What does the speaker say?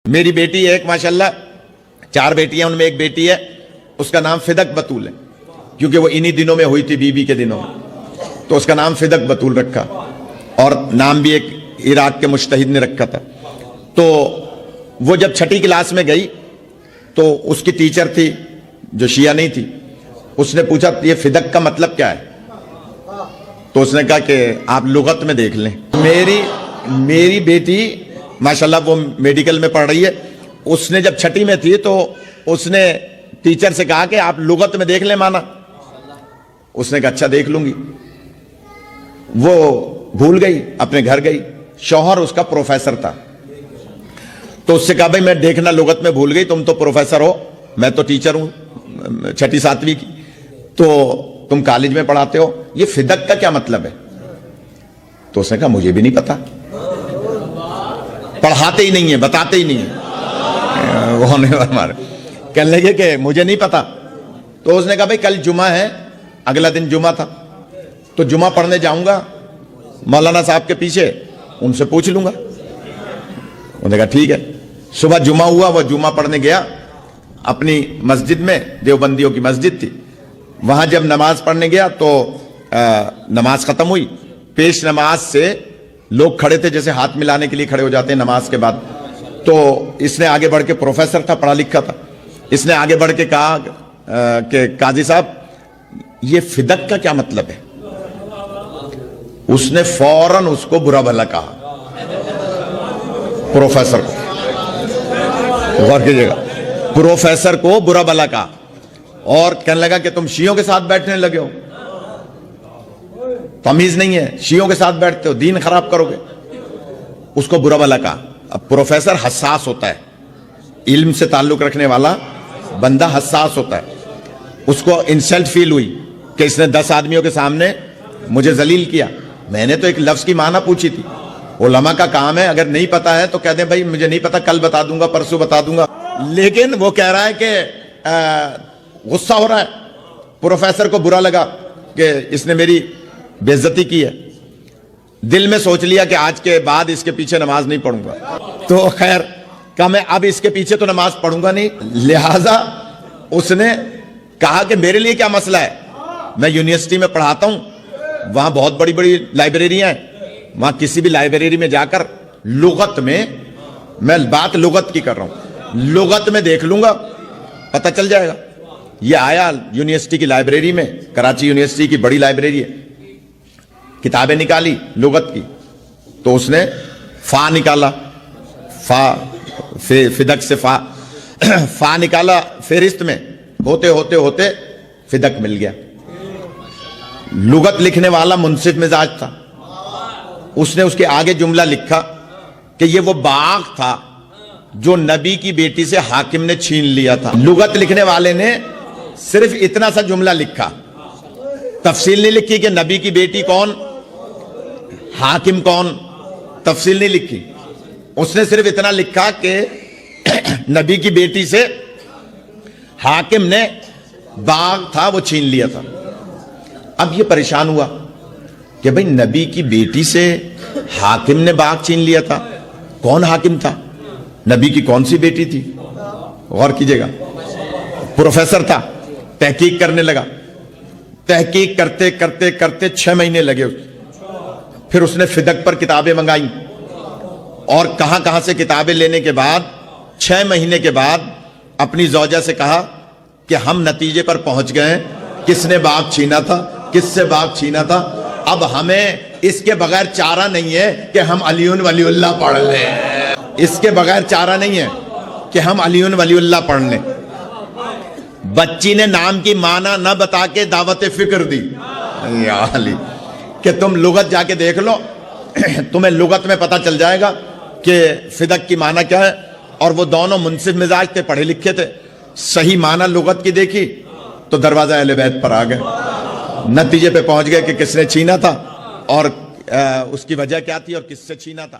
میری بیٹی ہے ایک، ماشاءاللہ 4 بیٹیاں، ان میں ایک بیٹی ہے اس کا نام فدق بطول ہے، کیونکہ وہ انہی دنوں میں ہوئی تھی، بی کے دنوں میں، تو اس کا نام فدق بطول رکھا، اور نام بھی ایک عراق کے مجتہد نے رکھا تھا۔ تو وہ جب 6ٹھی کلاس میں گئی تو اس کی ٹیچر تھی جو شیعہ نہیں تھی، اس نے پوچھا یہ فدق کا مطلب کیا ہے؟ تو اس نے کہا کہ آپ لغت میں دیکھ لیں۔ میری بیٹی ماشاءاللہ وہ میڈیکل میں پڑھ رہی ہے، اس نے جب 6ٹھی میں تھی تو اس نے ٹیچر سے کہا کہ آپ لغت میں دیکھ لیں مانا۔ اس نے کہا اچھا دیکھ لوں گی۔ وہ بھول گئی، اپنے گھر گئی، شوہر اس کا پروفیسر تھا، تو اس سے کہا بھائی میں دیکھنا لغت میں بھول گئی، تم تو پروفیسر ہو، میں تو ٹیچر ہوں 6ٹھی 7ویں کی، تو تم کالج میں پڑھاتے ہو، یہ فدق کا کیا مطلب ہے؟ تو اس نے کہا مجھے بھی نہیں پتا، پڑھاتے ہی نہیں ہیں، بتاتے ہی نہیں ہیں۔ کہنے لگے کہ مجھے نہیں پتا۔ تو اس نے کہا بھائی کل جمعہ ہے، اگلا دن جمعہ تھا، تو جمعہ پڑھنے جاؤں گا مولانا صاحب کے پیچھے، ان سے پوچھ لوں گا۔ انہوں نے کہا ٹھیک ہے۔ صبح جمعہ ہوا، وہ جمعہ پڑھنے گیا اپنی مسجد میں، دیوبندیوں کی مسجد تھی، وہاں جب نماز پڑھنے گیا تو نماز ختم ہوئی، پیش نماز سے لوگ کھڑے تھے جیسے ہاتھ ملانے کے لیے کھڑے ہو جاتے ہیں نماز کے بعد، تو اس نے آگے بڑھ کے، پروفیسر تھا پڑھا لکھا تھا، اس نے آگے بڑھ کے کہا کہ قاضی صاحب یہ فدق کا کیا مطلب ہے؟ اس نے فوراً اس کو برا بھلا کہا، پروفیسر کو، غور کیجئے گا، پروفیسر کو برا بھلا کہا، اور کہنے لگا کہ تم شیعوں کے ساتھ بیٹھنے لگے ہو، تمیز نہیں ہے، شیعوں کے ساتھ بیٹھتے ہو، دین خراب کرو گے۔ اس کو برا بھلا کہا۔ اب پروفیسر حساس ہوتا ہے، علم سے تعلق رکھنے والا بندہ حساس ہوتا ہے، اس کو انسلٹ فیل ہوئی کہ اس نے 10 آدمیوں کے سامنے مجھے ذلیل کیا۔ میں نے تو ایک لفظ کی معنی پوچھی تھی، علماء کا کام ہے اگر نہیں پتا ہے تو کہہ دیں بھائی مجھے نہیں پتا، کل بتا دوں گا، پرسوں بتا دوں گا، لیکن وہ کہہ رہا ہے کہ غصہ ہو رہا ہے، پروفیسر کو برا لگا کہ اس نے میری بے عزتی کی ہے، دل میں سوچ لیا کہ آج کے بعد اس کے پیچھے نماز نہیں پڑھوں گا۔ تو خیر کہا میں اب اس کے پیچھے تو نماز پڑھوں گا نہیں، لہٰذا اس نے کہا کہ میرے لیے کیا مسئلہ ہے، میں یونیورسٹی میں پڑھاتا ہوں، وہاں بہت بڑی بڑی لائبریریاں ہیں، وہاں کسی بھی لائبریری میں جا کر لغت میں بات لغت کی کر رہا ہوں، لغت میں دیکھ لوں گا، پتہ چل جائے گا۔ یہ آیا یونیورسٹی کی لائبریری میں، کراچی یونیورسٹی کی بڑی لائبریری ہے، کتابیں نکالی لغت کی، تو اس نے فا نکالا، فدق سے فا نکالا، فہرست میں ہوتے ہوتے ہوتے فدق مل گیا۔ لغت لکھنے والا منصف مزاج تھا، اس نے اس کے آگے جملہ لکھا کہ یہ وہ باغ تھا جو نبی کی بیٹی سے حاکم نے چھین لیا تھا۔ لغت لکھنے والے نے صرف اتنا سا جملہ لکھا، تفصیل نہیں لکھی کہ نبی کی بیٹی کون، حاکم کون، تفصیل نہیں لکھی، اس نے صرف اتنا لکھا کہ نبی کی بیٹی سے حاکم نے باغ تھا وہ چھین لیا تھا۔ اب یہ پریشان ہوا کہ بھئی نبی کی بیٹی سے حاکم نے باغ چھین لیا تھا، کون حاکم تھا، نبی کی کون سی بیٹی تھی؟ غور کیجئے گا، پروفیسر تھا، تحقیق کرنے لگا، تحقیق کرتے کرتے کرتے 6 مہینے لگے، پھر اس نے فدق پر کتابیں منگائیں، اور کہاں کہاں سے کتابیں لینے کے بعد 6 مہینے کے بعد اپنی زوجہ سے کہا کہ ہم نتیجے پر پہنچ گئے کس نے باغ چھینا تھا، کس سے باغ چھینا تھا، اب ہمیں اس کے بغیر چارہ نہیں ہے کہ ہم علی ولی اللہ پڑھ لیں، اس کے بغیر چارہ نہیں ہے کہ ہم علی ولی اللہ پڑھ لیں۔ بچی نے نام کی معنی نہ بتا کے دعوت فکر دی، یا علی، کہ تم لغت جا کے دیکھ لو، تمہیں لغت میں پتہ چل جائے گا کہ فدق کی معنی کیا ہے۔ اور وہ دونوں منصف مزاج تھے، پڑھے لکھے تھے، صحیح معنی لغت کی دیکھی تو دروازہ اہل بیت پر آ گئے، نتیجے پہ پہنچ گئے کہ کس نے چھینا تھا اور اس کی وجہ کیا تھی اور کس سے چھینا تھا۔